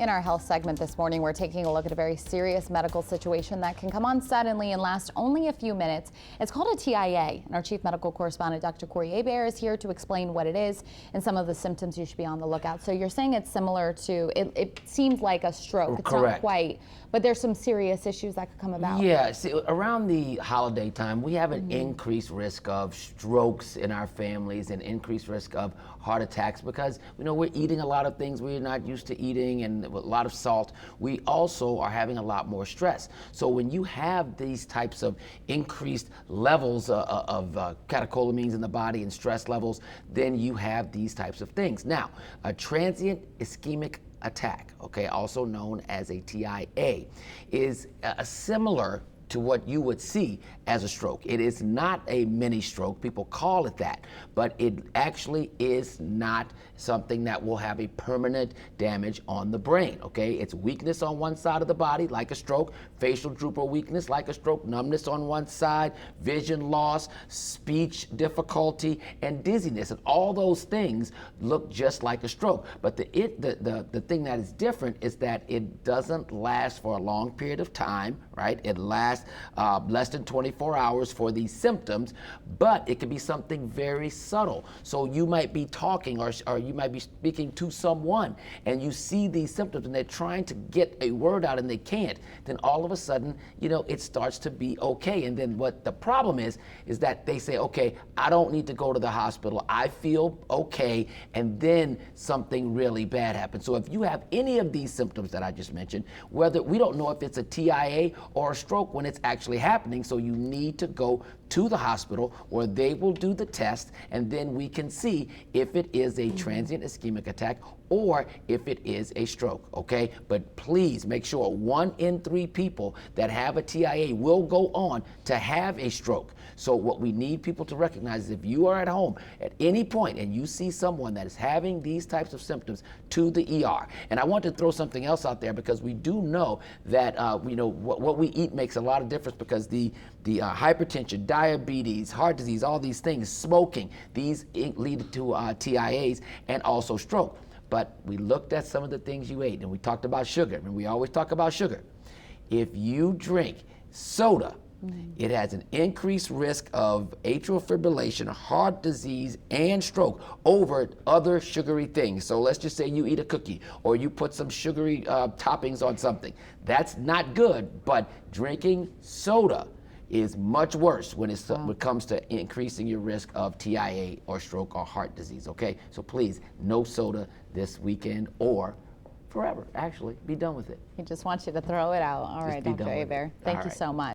In our health segment this morning, we're taking a look at a very serious medical situation that can come on suddenly and last only a few minutes. It's called a TIA, and our chief medical correspondent, Dr. Hebert, is here to explain what it is and some of the symptoms you should be on the lookout. So you're saying it's similar to, it seems like a stroke. It's Correct. not quite, but there's some serious issues that could come about. Yeah, see, around the holiday time, we have an increased risk of strokes in our families and increased risk of heart attacks because we're eating a lot of things we're not used to eating and with a lot of salt. We also are having a lot more stress. So when you have these types of increased levels of catecholamines in the body and stress levels, then you have these types of things. Now, a transient ischemic attack, okay, also known as a TIA, is similar to what you would see as a stroke. It is not a mini stroke. People call it that, but it actually is not something that will have a permanent damage on the brain, okay? It's weakness on one side of the body, like a stroke, facial droop or weakness, like a stroke, numbness on one side, vision loss, speech difficulty, and dizziness. And all those things look just like a stroke. But the thing that is different is that it doesn't last for a long period of time, right? It lasts less than 24 hours for these symptoms, but it can be something very subtle. So you might be talking or you might be speaking to someone and you see these symptoms and they're trying to get a word out and they can't. Then all of a sudden, it starts to be okay. And then what the problem is that they say, okay, I don't need to go to the hospital. I feel okay. And then something really bad happens. So if you have any of these symptoms that I just mentioned, whether we don't know if it's a TIA or a stroke when it's actually happening, so you need to go to the hospital where they will do the test and then we can see if it is a transient ischemic attack or if it is a stroke, okay? But please make sure 1 in 3 people that have a TIA will go on to have a stroke. So what we need people to recognize is if you are at home at any point and you see someone that is having these types of symptoms, to the ER. And I want to throw something else out there because we do know that what we eat makes a lot of difference because the hypertension, diabetes, heart disease, all these things, smoking, these lead to TIAs and also stroke. But we looked at some of the things you ate and we talked about sugar, and we always talk about sugar. If you drink soda, it has an increased risk of atrial fibrillation, heart disease, and stroke over other sugary things. So let's just say you eat a cookie or you put some sugary toppings on something. That's not good, but drinking soda is much worse when it comes to increasing your risk of TIA or stroke or heart disease, okay? So please, no soda this weekend or forever, actually. Be done with it. He just wants you to throw it out. All right, Dr. Hebert. Thank you so much.